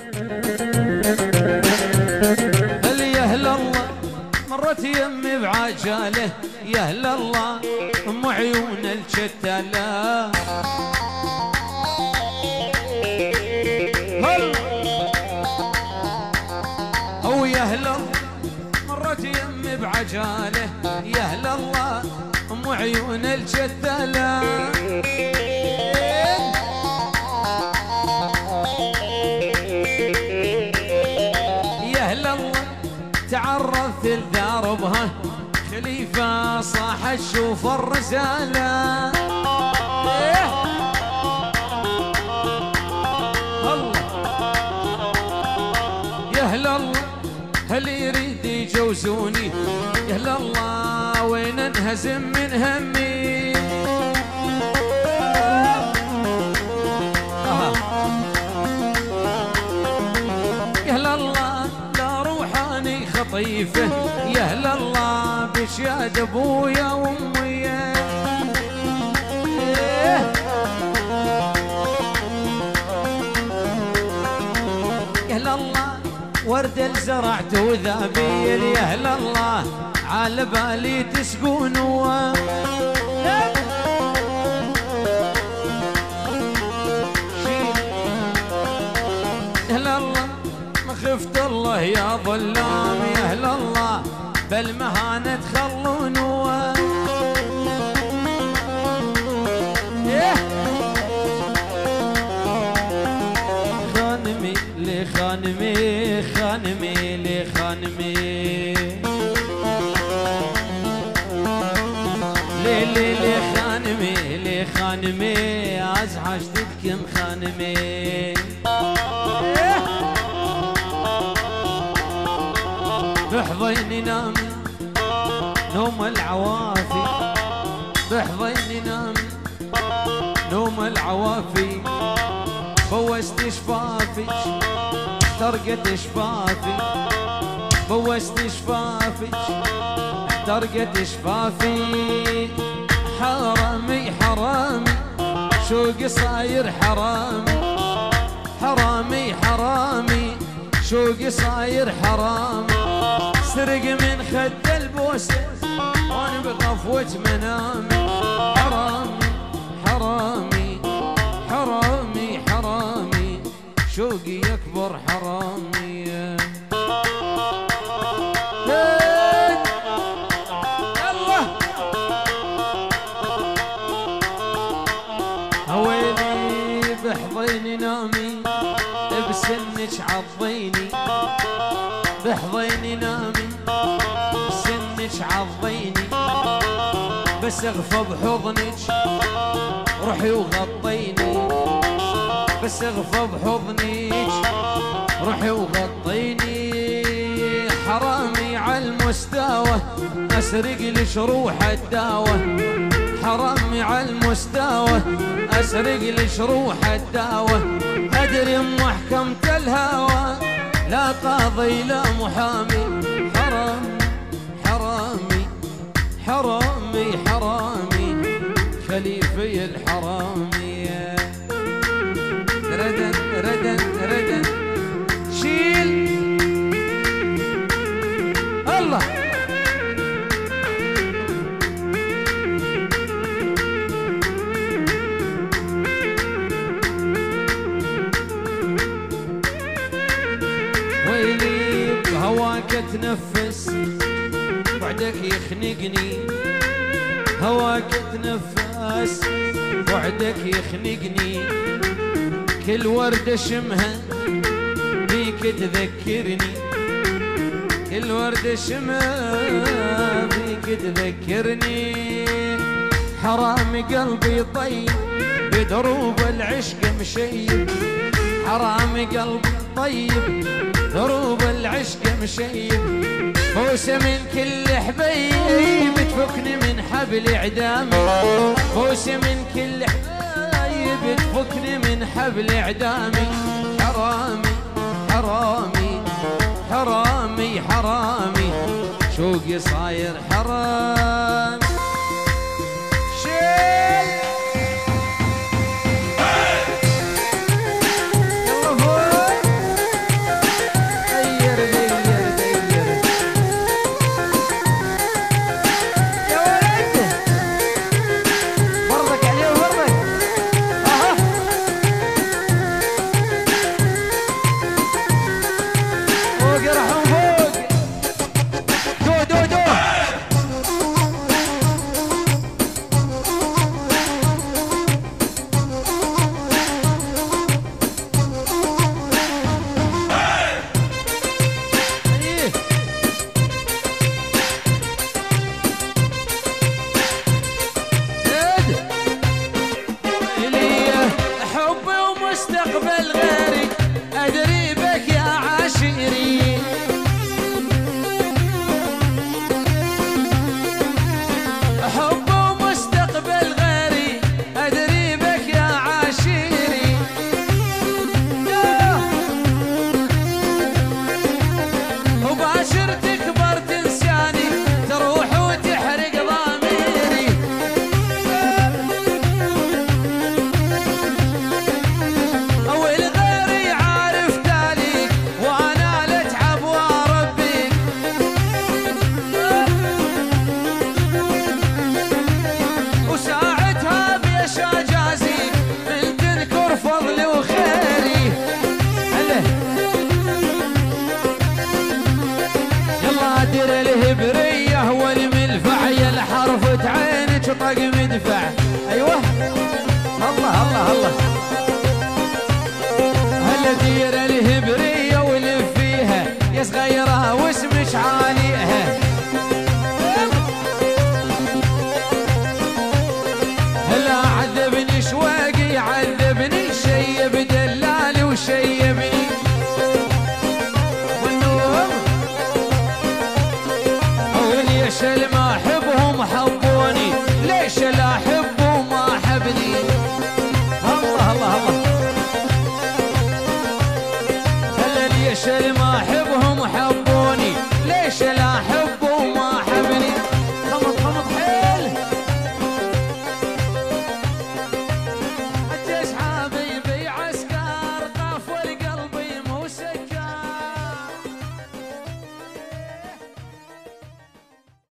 هل يا اهل الله مرت يمي بعجاله، يا اهل الله ام عيون الشتاله. او يا اهل الله مرت يمي بعجاله، يا اهل الله ام عيون الشتاله. تعرفت لداربها خليفة صاح تشوف الرسالة. الله يا اهل الله هل يريد يجوزوني، يا اهل الله وين انهزم من همي. يا اهل الله لا روحاني خطيفه، يا اهل الله بشهاد ابويا وامي. يا اهل الله ورد زرعته وذابيل، يا اهل الله على بالي تسقون. خفت الله يا ظلام، يا اهل الله بالمهانة تخلون. خانمي لخانمي خانمي لخانمي ليلي لخانمي لخانمي ازعجتك مخانمي. بحضيني نامي نوم العوافي، بحضيني نامي نوم العوافي. بوست شفافك طرقت شفافي، بوست شفافك طرقت شفافي. حرامي حرامي شوق صاير حرامي، حرامي حرامي شوق صاير حرامي. سرق من خد البوسه وانا بغفوة منامي. حرامي حرامي حرامي حرامي شوقي يكبر حرامي. يلا ويلي بحضيني نامي بسنك عضيني، بحضيني نامي بسنك عضيني. بس اغفى بحضنك روحي وغطيني، بس اغفى بحضنك روحي وغطيني. حرامي عالمستوى اسرق لش روح الداوة، حرامي عالمستوى اسرق لش روح الداوة. ادري محكمة الهوى لا قاضي لا محامي. حرامي حرامي حرامي حرامي خليفي الحرامي. ردن ردن ردن شيل الله. ويلي بهواك اتنفس بعدك يخنقني، هواك اتنفس بعدك يخنقني. كل وردة شمها بيك تذكرني، كل وردة شمها بيك تذكرني. حرامي قلبي طيب بدروب العشق مشيب، حرامي قلبي طيب دروب العشق مشيب. بوسة من كل حبيب تفكني من حبل اعدامي، بوسة من كل حبيب تفكني من حبل اعدامي. حرامي حرامي حرامي حرامي شوقي صاير حرام. شيل يلا هوي وطق مدفع. ايوه الله الله الله. هالديره الهبريه ولف فيها يا صغيره واسم شعار